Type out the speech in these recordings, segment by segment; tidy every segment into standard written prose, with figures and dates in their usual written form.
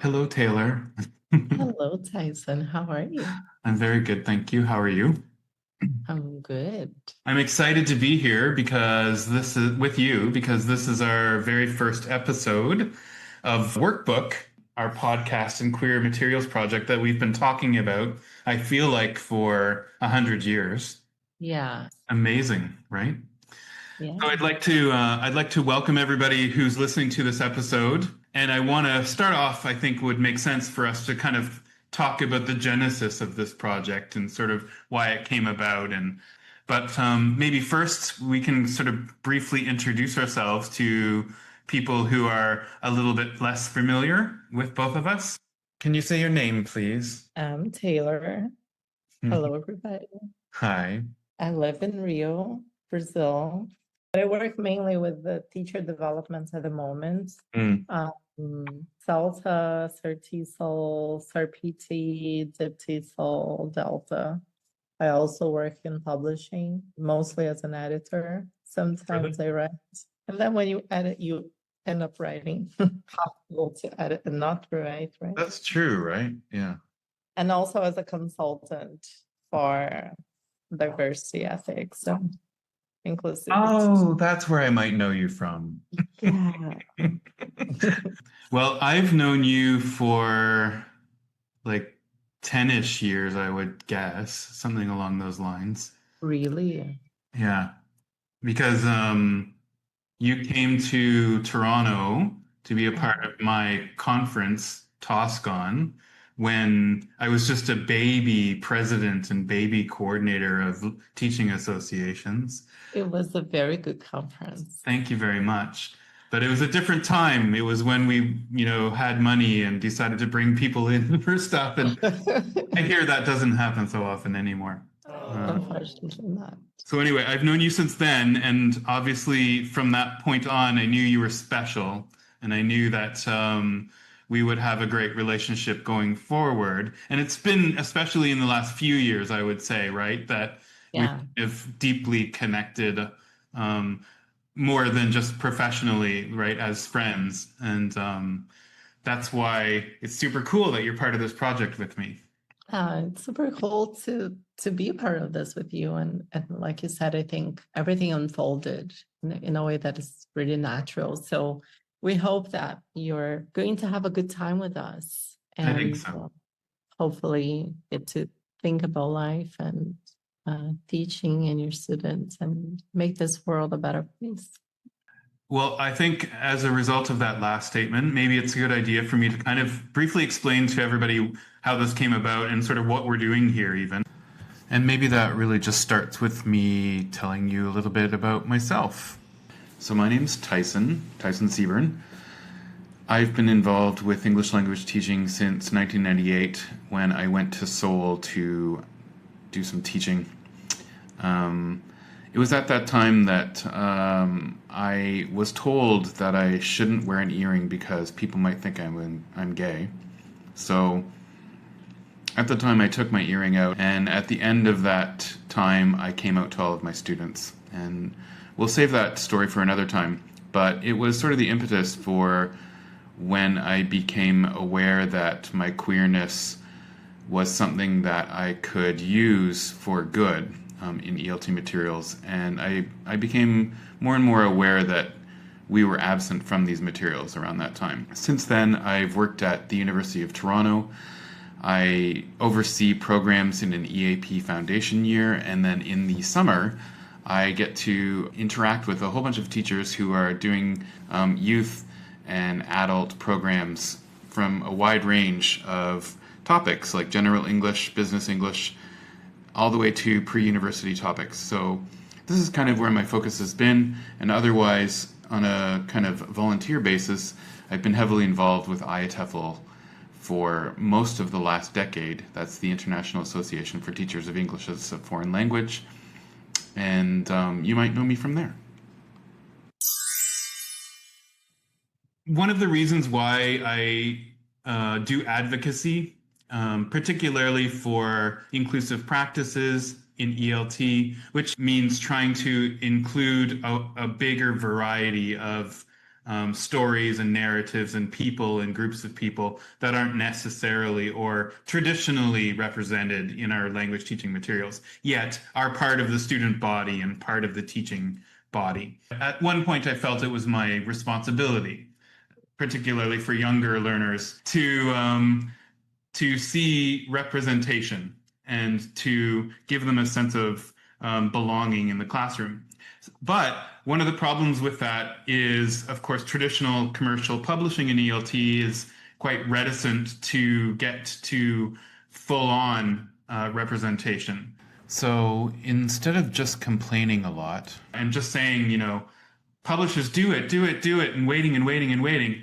Hello, Taylor. Hello, Tyson. How are you? I'm very good, thank you. How are you? I'm good. I'm excited to be here because this is with you because this is our very first episode of Workbook, our podcast and queer materials project that we've been talking about, I feel like for 100 years. Yeah, Amazing, right? So yeah. I'd like to welcome everybody who's listening to this episode, and I want to start off. I think would make sense for us to kind of talk about the genesis of this project and sort of why it came about. But maybe first we can sort of briefly introduce ourselves to people who are a little bit less familiar with both of us. Can you say your name, please? I'm Taylor. Hello, everybody. Hi. I live in Rio, Brazil. I work mainly with the teacher developments at the moment. Mm. Salsa, Certisol, Sarpt, Diptisol, Delta. I also work in publishing, mostly as an editor. Sometimes I write. And then when you edit, you end up writing. Possible to edit and not write, right? That's true, right? Yeah. And also as a consultant for diversity ethics and inclusivity. Oh, that's where I might know you from. Yeah. Well, I've known you for like 10-ish years, I would guess, something along those lines. Really? Yeah, because you came to Toronto to be a part of my conference, TOSCON, when I was just a baby president and baby coordinator of teaching associations. It was a very good conference. Thank you very much. But it was a different time. It was when we, had money and decided to bring people in for stuff. And I hear that doesn't happen so often anymore. Unfortunately not. So anyway, I've known you since then, and obviously from that point on, I knew you were special, and I knew that we would have a great relationship going forward. And it's been, especially in the last few years, I would say, right, that we Yeah. have deeply connected, more than just professionally, right, as friends. And that's why it's super cool that you're part of this project with me. It's super cool to be a part of this with you. And like you said, I think everything unfolded in a way that is really natural. So we hope that you're going to have a good time with us I think and so. hopefully get to think about life and teaching and your students and make this world a better place. Well, I think as a result of that last statement, maybe it's a good idea for me to kind of briefly explain to everybody how this came about and sort of what we're doing here, even. And maybe that really just starts with me telling you a little bit about myself. So, my name's Tyson Seaburn. I've been involved with English language teaching since 1998 when I went to Seoul to do some teaching. It was at that time that I was told that I shouldn't wear an earring because people might think I'm gay. So at the time I took my earring out, and at the end of that time I came out to all of my students. And we'll save that story for another time. But it was sort of the impetus for when I became aware that my queerness was something that I could use for good in ELT materials, and I became more and more aware that we were absent from these materials around that time. Since then, I've worked at the University of Toronto. I oversee programs in an EAP foundation year, and then in the summer, I get to interact with a whole bunch of teachers who are doing youth and adult programs from a wide range of topics like general English, business English, all the way to pre-university topics. So this is kind of where my focus has been, and otherwise, on a kind of volunteer basis, I've been heavily involved with IATEFL for most of the last decade. That's the International Association for Teachers of English as a Foreign Language, and you might know me from there. One of the reasons why I do advocacy, particularly for inclusive practices in ELT, which means trying to include a bigger variety of stories and narratives and people and groups of people that aren't necessarily or traditionally represented in our language teaching materials, yet are part of the student body and part of the teaching body. At one point, I felt it was my responsibility, particularly for younger learners, to see representation and to give them a sense of belonging in the classroom. But one of the problems with that is, of course, traditional commercial publishing in ELT is quite reticent to get to full-on representation. So instead of just complaining a lot and just saying, publishers do it, and waiting and waiting and waiting,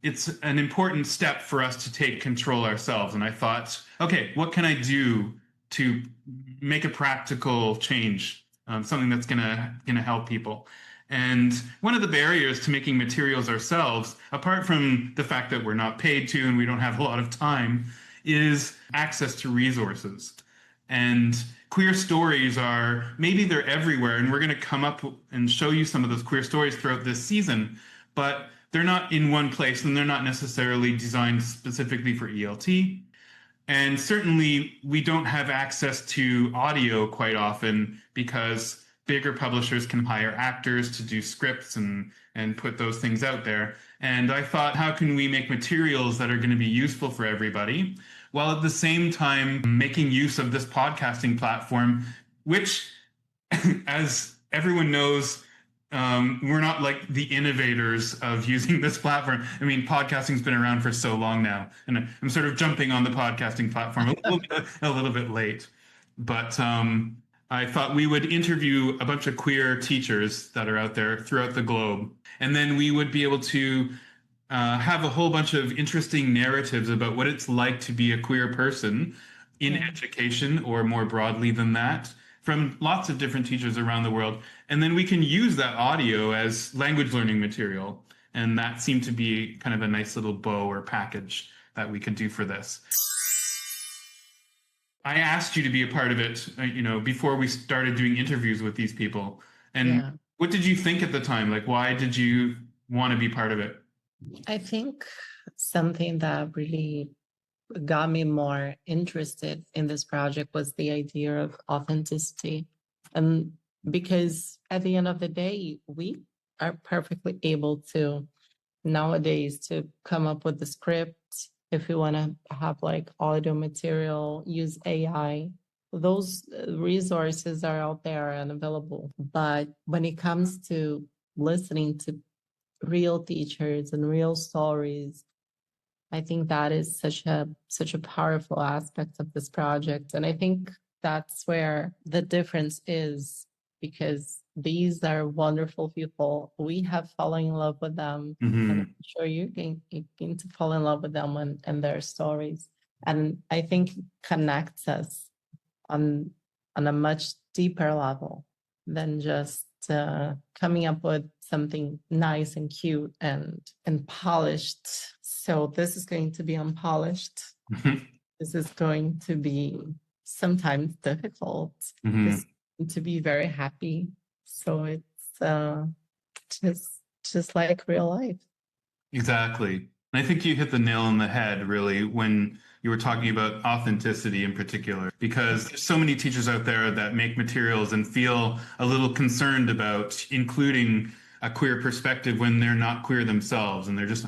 it's an important step for us to take control ourselves. And I thought, okay, what can I do to make a practical change? Something that's gonna help people. And one of the barriers to making materials ourselves, apart from the fact that we're not paid to and we don't have a lot of time, is access to resources. And queer stories maybe they're everywhere, and we're going to come up and show you some of those queer stories throughout this season, but they're not in one place and they're not necessarily designed specifically for ELT. And certainly we don't have access to audio quite often because bigger publishers can hire actors to do scripts and put those things out there. And I thought, how can we make materials that are going to be useful for everybody, while at the same time making use of this podcasting platform, which, as everyone knows, we're not like the innovators of using this platform. I mean, podcasting's been around for so long now, and I'm sort of jumping on the podcasting platform a little bit late. But I thought we would interview a bunch of queer teachers that are out there throughout the globe, and then we would be able to have a whole bunch of interesting narratives about what it's like to be a queer person in education, or more broadly than that, from lots of different teachers around the world. And then we can use that audio as language learning material. And that seemed to be kind of a nice little bow or package that we could do for this. I asked you to be a part of it, before we started doing interviews with these people. And what did you think at the time? Like, why did you want to be part of it? I think something that really got me more interested in this project was the idea of authenticity. And because at the end of the day, we are perfectly able to nowadays to come up with the script. If we want to have like audio material, use AI, those resources are out there and available. But when it comes to listening to real teachers and real stories, I think that is such a powerful aspect of this project. And I think that's where the difference is, because these are wonderful people. We have fallen in love with them. And I'm sure you're going to fall in love with them and their stories. And I think it connects us on a much deeper level than just coming up with something nice and cute and polished. So this is going to be unpolished. This is going to be sometimes difficult. This is going to be very happy. So it's just like real life. Exactly. And I think you hit the nail on the head, really, when you were talking about authenticity in particular, because there's so many teachers out there that make materials and feel a little concerned about including a queer perspective when they're not queer themselves, and they're just,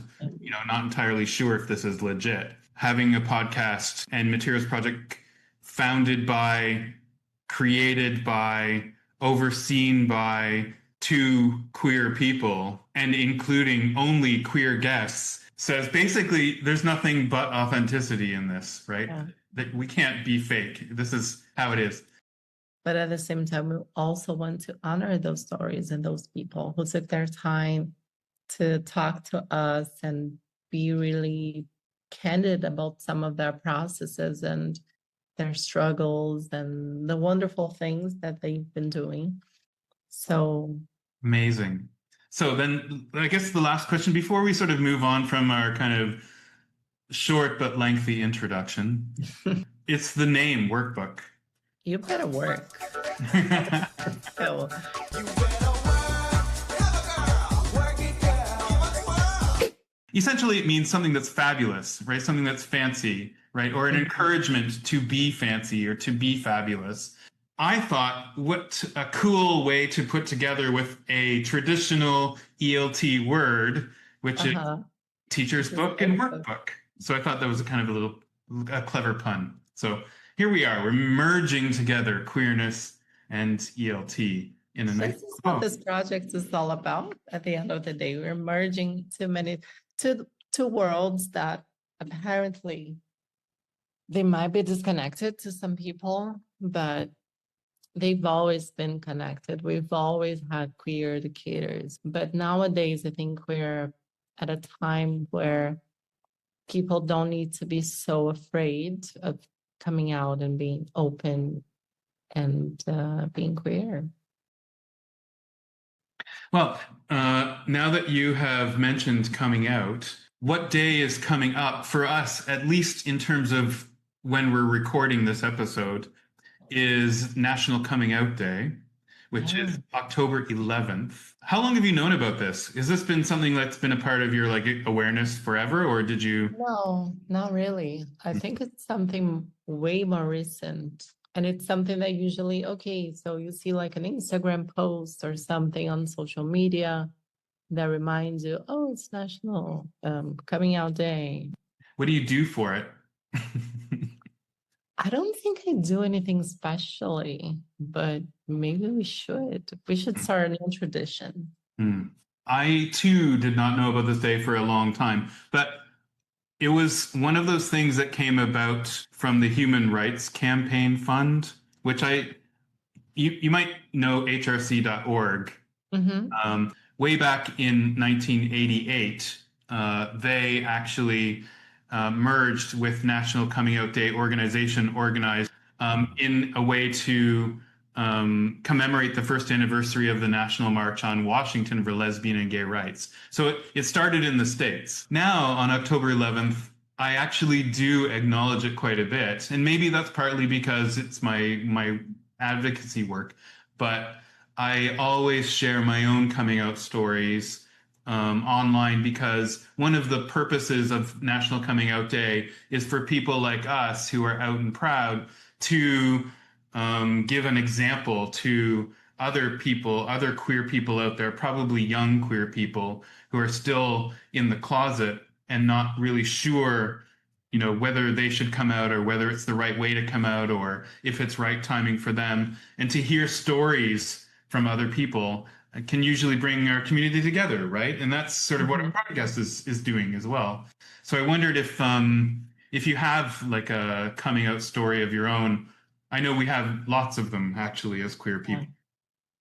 not entirely sure if this is legit. Having a podcast and materials project founded by, created by, overseen by two queer people, and including only queer guests, says basically there's nothing but authenticity in this, right? That we can't be fake. This is how it is. But at the same time, we also want to honor those stories and those people who took their time to talk to us and be really candid about some of their processes and their struggles and the wonderful things that they've been doing. So amazing. So then I guess the last question before we sort of move on from our kind of short but lengthy introduction, it's the name Workbook. You better work. So, essentially it means something that's fabulous, right? Something that's fancy, right? Or an encouragement to be fancy or to be fabulous. I thought, what a cool way to put together with a traditional ELT word, which is Uh-huh. teacher's Which is book and workbook. workbook. So I thought that was a kind of a clever pun. So here we are. We're merging together queerness and ELT in a nice. This is what Oh, this project is all about. At the end of the day, we're merging two worlds that apparently they might be disconnected to some people, but they've always been connected. We've always had queer educators, but nowadays I think we're at a time where people don't need to be so afraid of coming out and being open and being queer. well, now that you have mentioned coming out, what day is coming up for us, at least in terms of when we're recording this episode, is National Coming Out Day, which is October 11th. How long have you known about this? Has this been something that's been a part of your like awareness forever, or did you? No, not really. I think it's something way more recent. And it's something that usually, okay, so you see like an Instagram post or something on social media that reminds you, oh, it's National Coming Out Day. What do you do for it? I don't think I do anything specially, but maybe we should. We should start a new tradition. I too did not know about this day for a long time, but it was one of those things that came about from the Human Rights Campaign Fund, which you might know hrc.org. Mm-hmm. Way back in 1988, they actually merged with National Coming Out Day organization, organized in a way to commemorate the first anniversary of the National March on Washington for lesbian and gay rights. So it started in the States. Now, on October 11th, I actually do acknowledge it quite a bit. And maybe that's partly because it's my advocacy work, but I always share my own coming out stories online because one of the purposes of National Coming Out Day is for people like us who are out and proud to give an example to other people, other queer people out there, probably young queer people who are still in the closet and not really sure, you know, whether they should come out or whether it's the right way to come out or if it's right timing for them. And to hear stories from other people can usually bring our community together, right? And that's sort of what our podcast is doing as well. So I wondered if you have like a coming out story of your own. I know we have lots of them actually as queer people.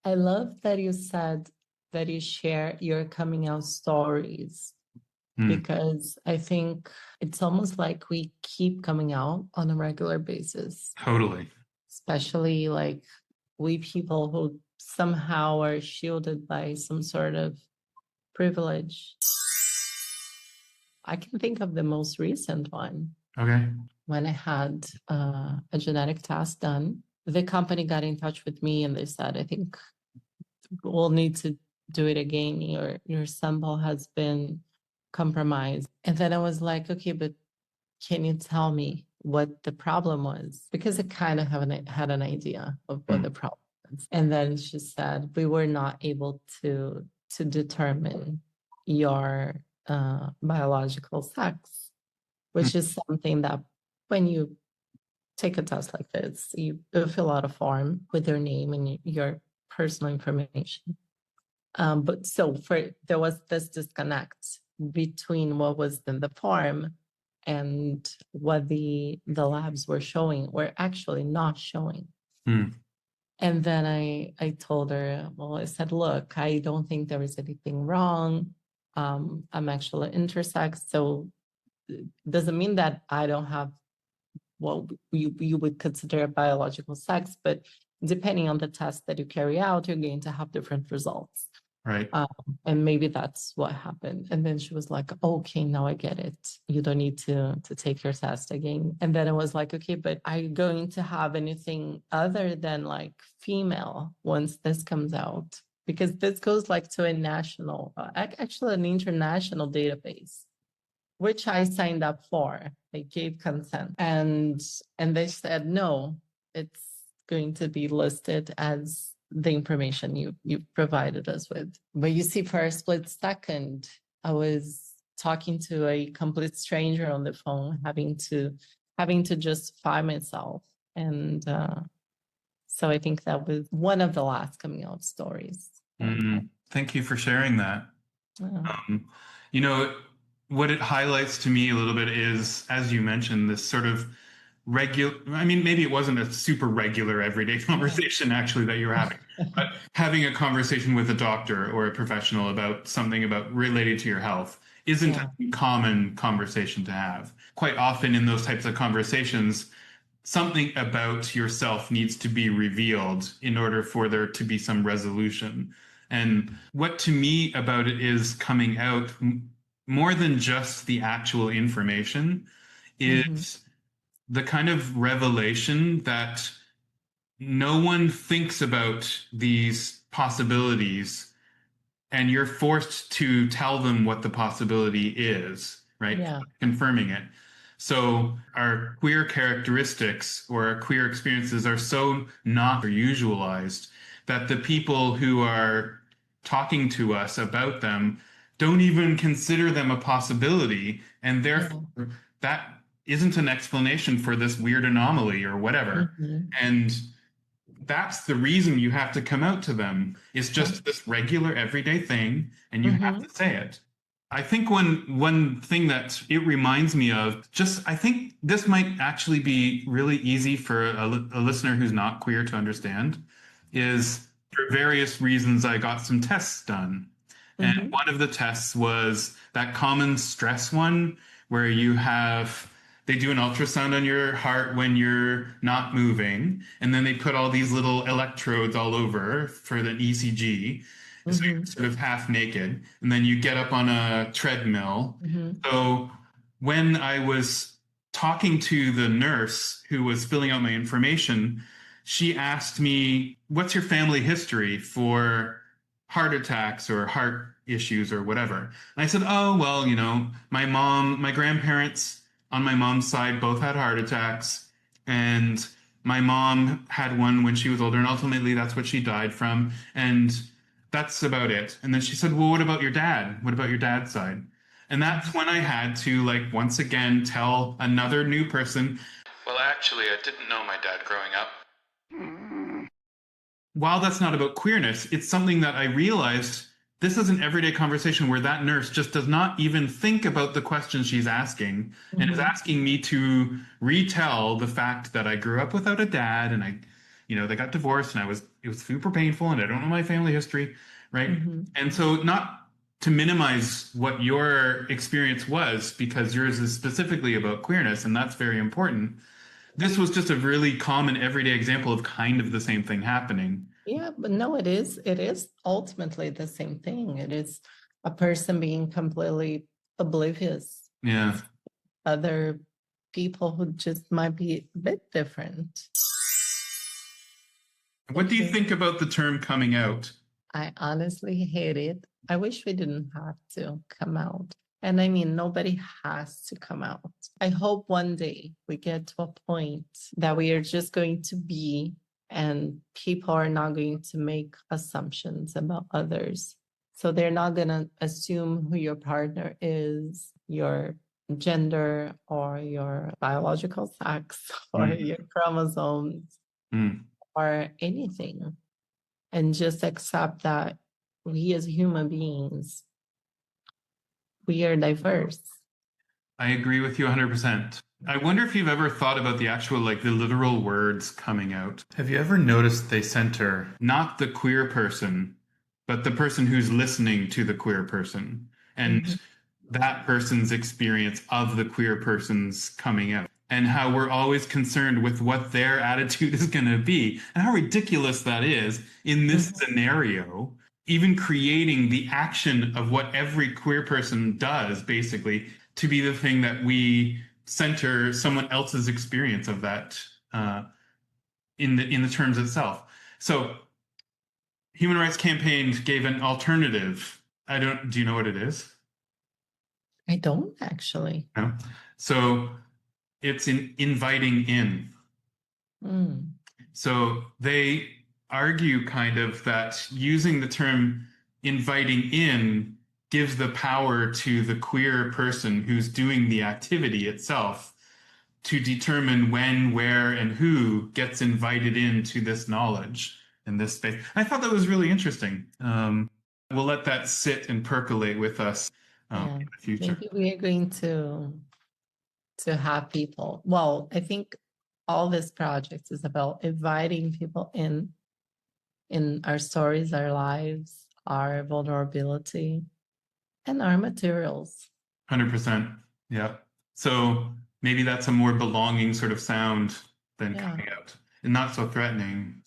I love that you said that you share your coming out stories because I think it's almost like we keep coming out on a regular basis. Totally. Especially like we people who somehow are shielded by some sort of privilege. I can think of the most recent one. Okay. When I had a genetic test done, the company got in touch with me and they said, I think we'll need to do it again. Your sample has been compromised. And then I was like, okay, but can you tell me what the problem was? Because I kind of had an idea of what the problem was. And then she said, we were not able to determine your biological sex, which is something that when you take a test like this, you fill out a form with your name and your personal information. But so there was this disconnect between what was in the form and what the labs were showing, were actually not showing. And then I told her, well, I said, look, I don't think there is anything wrong. I'm actually intersex, so it doesn't mean that I don't have what you would consider a biological sex, but depending on the test that you carry out, you're going to have different results. Right. And maybe that's what happened. And then she was like, okay, now I get it. You don't need to take your test again. And then I was like, okay, but are you going to have anything other than like female once this comes out? Because this goes like to a national, actually an international database. which I signed up for. I gave consent, and they said no, it's going to be listed as the information you provided us with. But you see, for a split second, I was talking to a complete stranger on the phone, having to justify myself, and so I think that was one of the last coming out stories. Thank you for sharing that. You know, what it highlights to me a little bit is, as you mentioned, this sort of regular, I mean, maybe it wasn't a super regular everyday conversation actually that you were having, but having a conversation with a doctor or a professional about something about related to your health isn't a common conversation to have. Quite often in those types of conversations, something about yourself needs to be revealed in order for there to be some resolution. And what to me about it is coming out more than just the actual information is the kind of revelation that no one thinks about these possibilities, and you're forced to tell them what the possibility is, right? Yeah. Confirming it. So our queer characteristics or our queer experiences are so not usualized that the people who are talking to us about them don't even consider them a possibility, and therefore that isn't an explanation for this weird anomaly or whatever. And that's the reason you have to come out to them. It's just this regular everyday thing, and you have to say it. I think one thing that it reminds me of, just I think this might actually be really easy for a listener who's not queer to understand, is for various reasons I got some tests done. And one of the tests was that common stress one where they do an ultrasound on your heart when you're not moving, and then they put all these little electrodes all over for the ECG. So you're sort of half naked, and then you get up on a treadmill. So when I was talking to the nurse who was filling out my information, she asked me, "What's your family history for heart attacks or heart issues or whatever?" And I said, "Oh, well, my grandparents on my mom's side both had heart attacks, and my mom had one when she was older, and ultimately that's what she died from, and that's about it." And then she said, "Well, what about your dad? What about your dad's side?" And that's when I had to, once again, tell another new person, "Well, actually, I didn't know my dad growing up." While that's not about queerness, it's something that I realized this is an everyday conversation where that nurse just does not even think about the question she's asking and is asking me to retell the fact that I grew up without a dad, and they got divorced, and it was super painful, and I don't know my family history, right? And so, not to minimize what your experience was, because yours is specifically about queerness, and that's very important. This was just a really common everyday example of kind of the same thing happening. Yeah, but no, it is ultimately the same thing. It is a person being completely oblivious. Yeah. Other people who just might be a bit different. What do you think about the term coming out? I honestly hate it. I wish we didn't have to come out. And I mean, nobody has to come out. I hope one day we get to a point that we are just going to be, and people are not going to make assumptions about others. So they're not going to assume who your partner is, your gender, or your biological sex, or your chromosomes, or anything. And just accept that we as human beings, we are diverse. I agree with you 100%. I wonder if you've ever thought about the actual, the literal words coming out. Have you ever noticed they center not the queer person, but the person who's listening to the queer person, and that person's experience of the queer person's coming out, and how we're always concerned with what their attitude is going to be, and how ridiculous that is in this scenario. Even creating the action of what every queer person does, basically, to be the thing that we center someone else's experience of that in the terms itself. So, Human Rights Campaign gave an alternative. Do you know what it is? I don't actually. No? So it's inviting in. Mm. So they argue kind of that using the term inviting in gives the power to the queer person who's doing the activity itself to determine when, where, and who gets invited into this knowledge in this space. I thought that was really interesting. We'll let that sit and percolate with us Yeah. in the future. Maybe we are going to have people. Well, I think all this project is about inviting people in our stories, our lives, our vulnerability, and our materials. 100%. Yeah. So maybe that's a more belonging sort of sound than Yeah. coming out and not so threatening.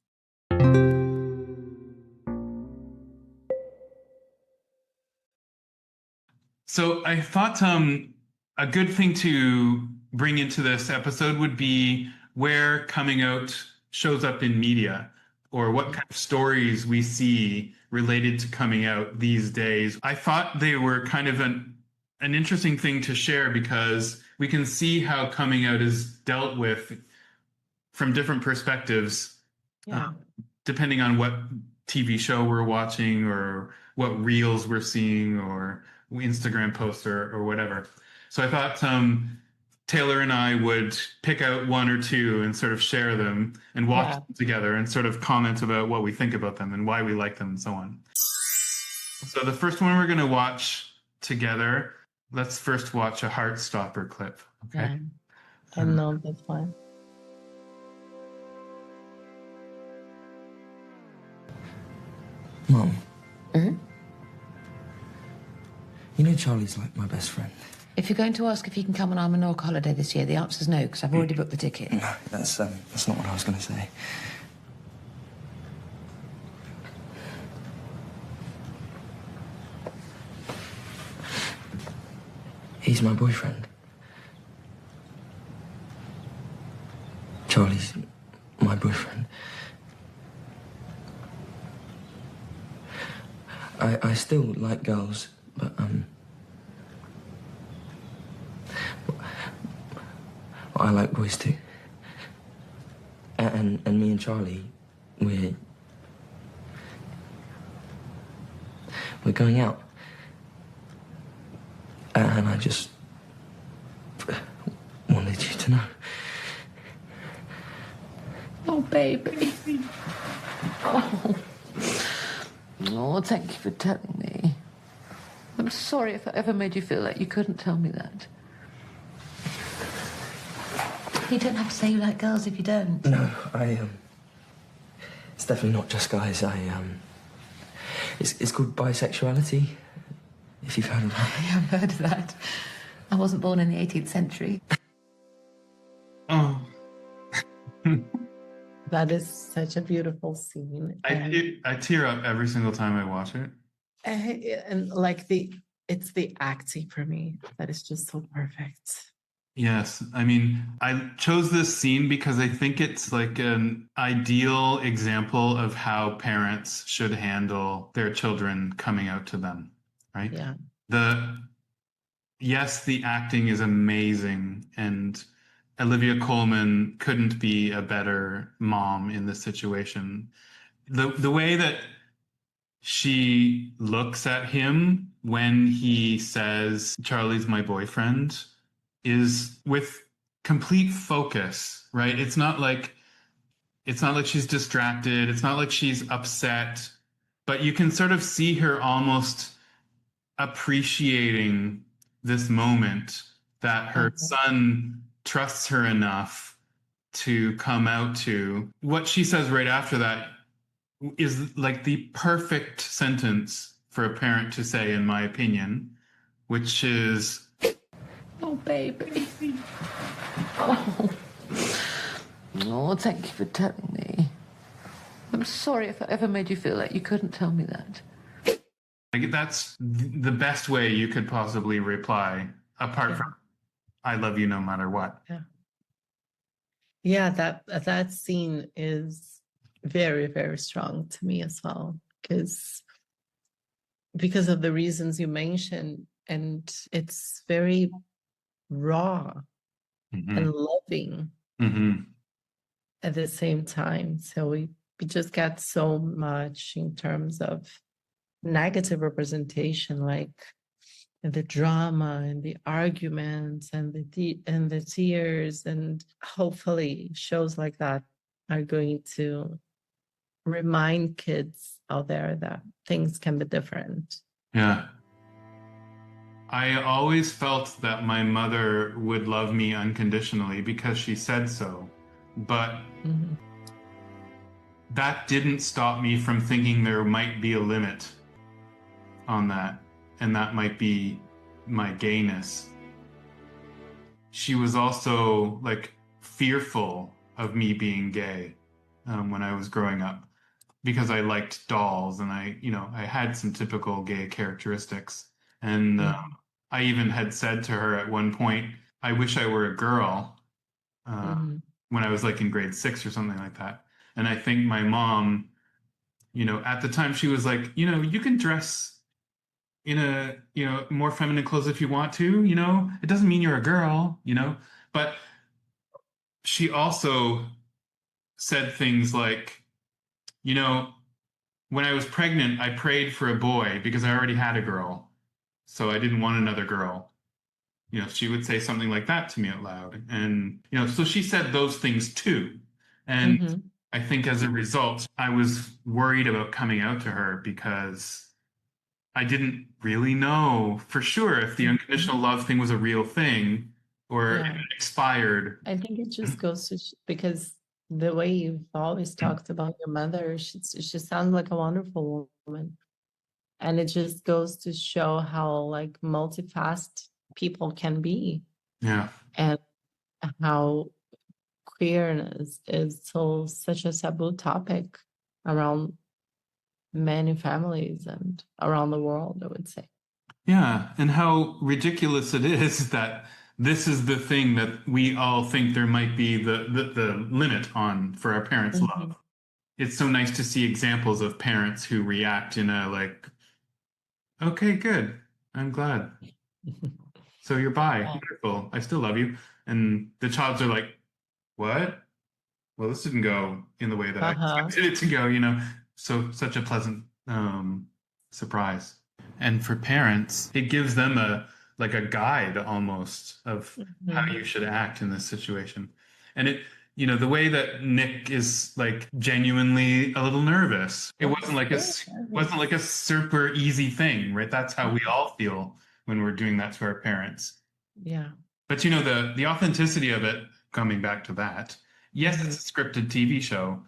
So I thought a good thing to bring into this episode would be where coming out shows up in media or what kind of stories we see related to coming out these days. I thought they were kind of an interesting thing to share because we can see how coming out is dealt with from different perspectives, Yeah. depending on what TV show we're watching or what reels we're seeing or Instagram posts or whatever. So I thought Taylor and I would pick out one or two and sort of share them and watch them together and sort of comment about what we think about them and why we like them and so on. So the first one we're going to watch together, let's first watch a Heartstopper clip. Okay. Yeah. I know this one. Mom. You know Charlie's like my best friend. If you're going to ask if you can come on our Menorca holiday this year, the answer's no, because I've already booked the ticket. No, that's not what I was going to say. He's my boyfriend. Charlie's my boyfriend. I still like girls, but I like boys too. And me and Charlie, we're going out. And I just wanted you to know. Oh, baby. Oh. Oh, thank you for telling me. I'm sorry if I ever made you feel like you couldn't tell me that. You don't have to say you like girls if you don't. No, it's definitely not just guys. It's called bisexuality, if you've heard of that. I've heard of that. I wasn't born in the 18th century. Oh. That is such a beautiful scene. I tear up every single time I watch it. And like it's the acting for me that is just so perfect. Yes. I mean, I chose this scene because I think it's like an ideal example of how parents should handle their children coming out to them, right? Yeah. Yes, the acting is amazing, and Olivia Colman couldn't be a better mom in this situation. The way that she looks at him when he says, Charlie's my boyfriend, is with complete focus, right? It's not like she's distracted. It's not like she's upset, but you can sort of see her almost appreciating this moment that her son trusts her enough to come out to. What she says right after that is like the perfect sentence for a parent to say, in my opinion, which is, Oh, baby. Oh. Oh, thank you for telling me. I'm sorry if I ever made you feel like you couldn't tell me that. like, that's the best way you could possibly reply, apart from, I love you no matter what. Yeah, that scene is very, very strong to me as well, because of the reasons you mentioned. and it's very raw Mm-hmm. and loving Mm-hmm. at the same time. So we just get so much in terms of negative representation, like the drama and the arguments and the tears, and hopefully shows like that are going to remind kids out there that things can be different. Yeah. I always felt that my mother would love me unconditionally because she said so. But Mhm. that didn't stop me from thinking there might be a limit on that, and that might be my gayness. She was also like fearful of me being gay when I was growing up because I liked dolls and I had some typical gay characteristics. And I even had said to her at one point, I wish I were a girl Mhm. when I was like in grade 6 or something like that. And I think my mom, at the time she was like, you can dress in a, more feminine clothes if you want to, it doesn't mean you're a girl, but she also said things like, when I was pregnant, I prayed for a boy because I already had a girl. So I didn't want another girl. She would say something like that to me out loud. And, so she said those things too. And Mhm. I think as a result, I was worried about coming out to her because I didn't really know for sure if the unconditional love thing was a real thing or if Yeah. it expired. I think it just goes to because the way you've always talked about your mother, she sounds like a wonderful woman. And it just goes to show how like multifaceted people can be, Yeah. and how queerness is such a taboo topic around many families and around the world, I would say. Yeah, and how ridiculous it is that this is the thing that we all think there might be the limit on for our parents' love. It's so nice to see examples of parents who react in a like, okay, good, I'm glad. So you're bi, Yeah. wonderful, I still love you. And the childs are like, what? Well, this didn't go in the way that I expected it to go. So such a pleasant surprise. And for parents, it gives them a guide almost of how you should act in this situation. And the way that Nick is like genuinely a little nervous. It wasn't like a super easy thing, right? That's how we all feel when we're doing that to our parents. Yeah. But the authenticity of it, coming back to that, yes, it's a scripted TV show.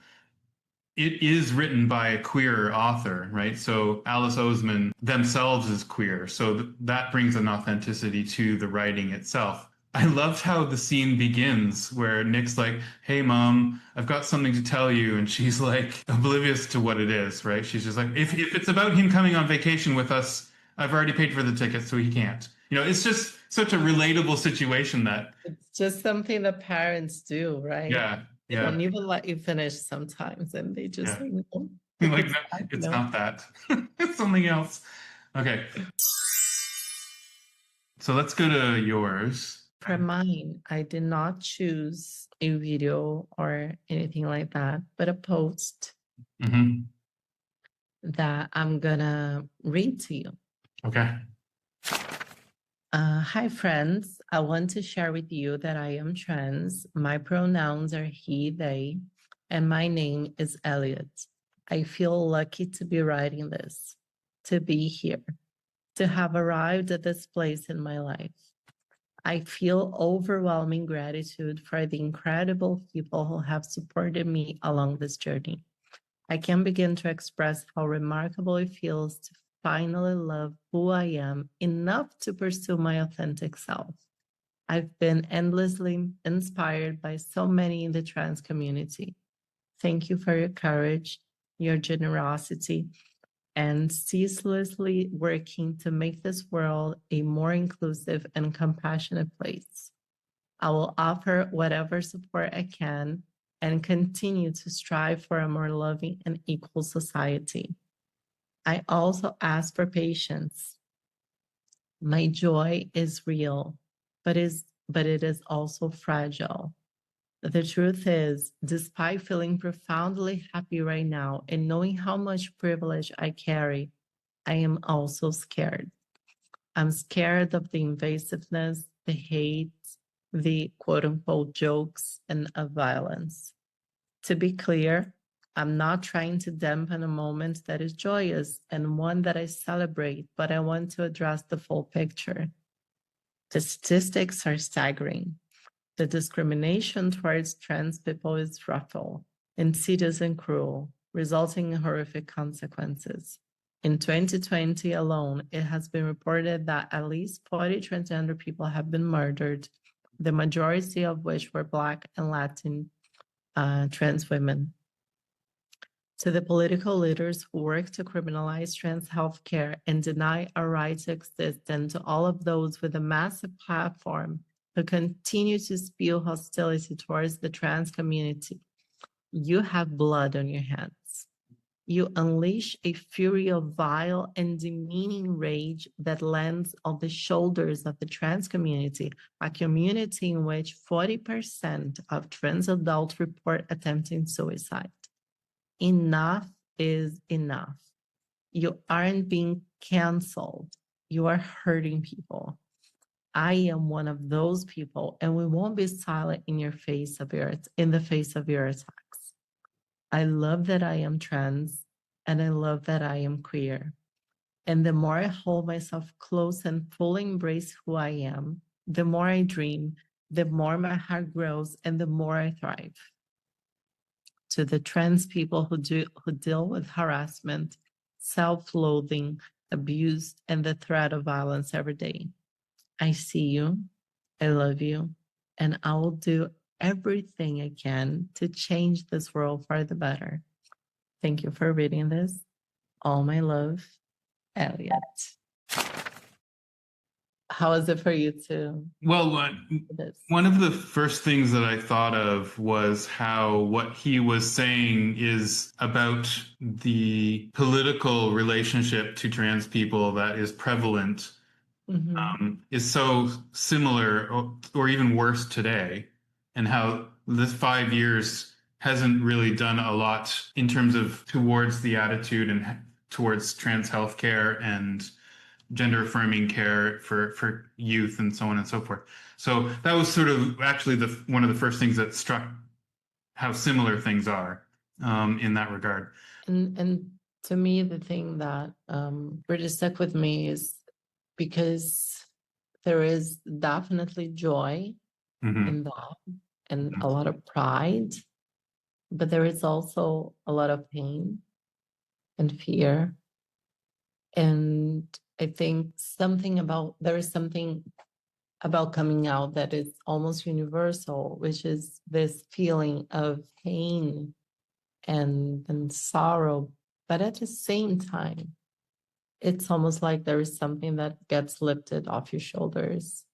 It is written by a queer author, right? So Alice Oseman themselves is queer. So that brings an authenticity to the writing itself. I loved how the scene begins where Nick's like, hey, Mom, I've got something to tell you. And she's like oblivious to what it is, right? She's just like, if it's about him coming on vacation with us, I've already paid for the ticket, so he can't. It's just such a relatable situation that. It's just something that parents do, right? Yeah. They don't even let you finish sometimes, and they just say, no, Like, no, it's not that. It's something else. Okay. So let's go to yours. For mine, I did not choose a video or anything like that, but a post that I'm gonna read to you. Okay. Hi, friends. I want to share with you that I am trans. My pronouns are he, they, and my name is Elliott. I feel lucky to be writing this, to be here, to have arrived at this place in my life. I feel overwhelming gratitude for the incredible people who have supported me along this journey. I can't begin to express how remarkable it feels to finally love who I am enough to pursue my authentic self. I've been endlessly inspired by so many in the trans community. Thank you for your courage, your generosity, and ceaselessly working to make this world a more inclusive and compassionate place. I will offer whatever support I can and continue to strive for a more loving and equal society. I also ask for patience. My joy is real, but it is also fragile. The truth is, despite feeling profoundly happy right now and knowing how much privilege I carry, I am also scared. I'm scared of the invasiveness, the hate, the quote unquote jokes, and of violence. To be clear, I'm not trying to dampen a moment that is joyous and one that I celebrate, but I want to address the full picture. The statistics are staggering. The discrimination towards trans people is awful, insidious and cruel, resulting in horrific consequences. In 2020 alone, it has been reported that at least 40 transgender people have been murdered, the majority of which were Black and Latin trans women. To the political leaders who work to criminalize trans healthcare and deny our right to exist, and to all of those with a massive platform who continue to spew hostility towards the trans community, you have blood on your hands. You unleash a fury of vile and demeaning rage that lands on the shoulders of the trans community, a community in which 40% of trans adults report attempting suicide. Enough is enough. You aren't being canceled. You are hurting people. I am one of those people, and we won't be silent in the face of your attacks. I love that I am trans, and I love that I am queer. And the more I hold myself close and fully embrace who I am, the more I dream, the more my heart grows, and the more I thrive. To the trans people who deal with harassment, self-loathing, abuse, and the threat of violence every day, I see you, I love you, and I will do everything I can to change this world for the better. Thank you for reading this. All my love, Elliott. How is it for you to? Well, one of the first things that I thought of was how what he was saying is about the political relationship to trans people that is prevalent, is so similar or even worse today, and how this 5 years hasn't really done a lot in terms of towards the attitude and towards trans healthcare and gender affirming care for youth and so on and so forth. So that was sort of actually one of the first things that struck how similar things are in that regard. And to me, the thing that really stuck with me is because there is definitely joy in that and a lot of pride, but there is also a lot of pain and fear. And I think there is something about coming out that is almost universal, which is this feeling of pain and sorrow. But at the same time, it's almost like there is something that gets lifted off your shoulders.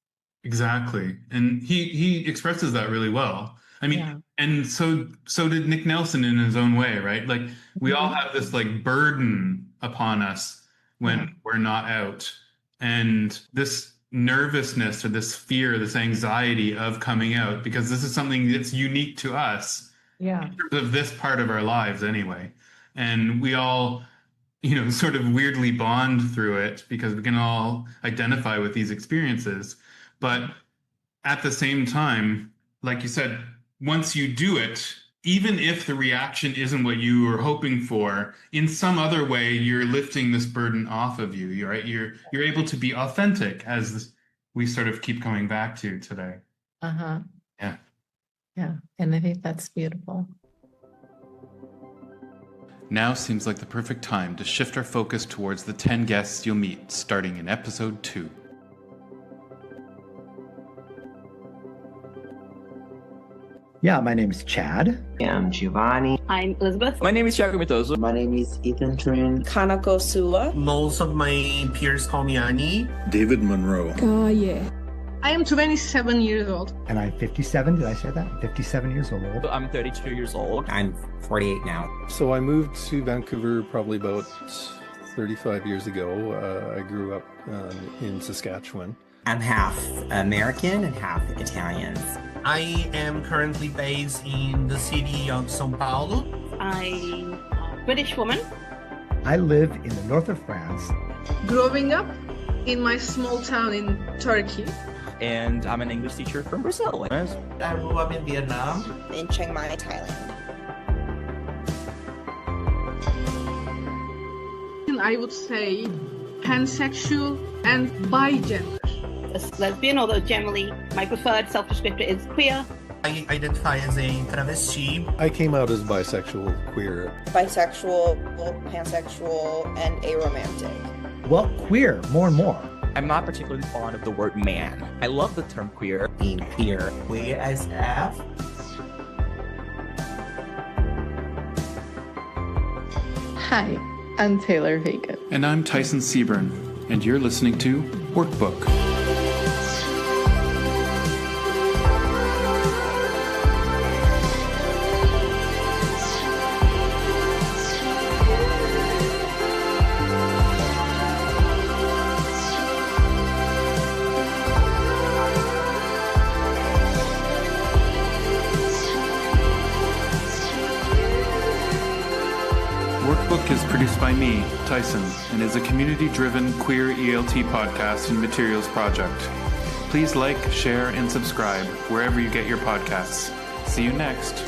Exactly. And he expresses that really well. I mean, and so did Nick Nelson in his own way, right? Like we all have this like burden upon us when we're not out. And this nervousness or this fear, this anxiety of coming out, because this is something that's unique to us in terms of this part of our lives anyway. And we all, sort of weirdly bond through it because we can all identify with these experiences. But at the same time, like you said, once you do it, even if the reaction isn't what you were hoping for, in some other way, you're lifting this burden off of you. Right? You're able to be authentic, as we sort of keep coming back to today. Yeah. And I think that's beautiful. Now seems like the perfect time to shift our focus towards the 10 guests you'll meet starting in episode 2. Yeah, my name is Chad. I'm Giovanni. I'm Elizabeth. My name is Thiago Mitoso. My name is Ethan Trin. Kanako Sula. Most of my peers call me Ani. David Monroe. Yeah. I am 27 years old. And I'm 57. Did I say that? I'm 57 years old. I'm 32 years old. I'm 48 now. So I moved to Vancouver probably about 35 years ago. I grew up in Saskatchewan. I'm half American and half Italian. I am currently based in the city of São Paulo. I'm a British woman. I live in the north of France. Growing up in my small town in Turkey. And I'm an English teacher from Brazil. I grew up in Vietnam. In Chiang Mai, Thailand. I would say pansexual and bigender. As lesbian, although generally my preferred self-descriptor is queer. I identify as a travesti. I came out as bisexual, queer. Bisexual, pansexual, and aromantic. Well, queer, more and more. I'm not particularly fond of the word man. I love the term queer. Being queer. Queer as F. Hi, I'm Taylor Vega. And I'm Tyson Seaburn, and you're listening to Workbook. Workbook is produced by me, Tyson, and is a community-driven queer ELT podcast and materials project. Please like, share, and subscribe wherever you get your podcasts. See you next.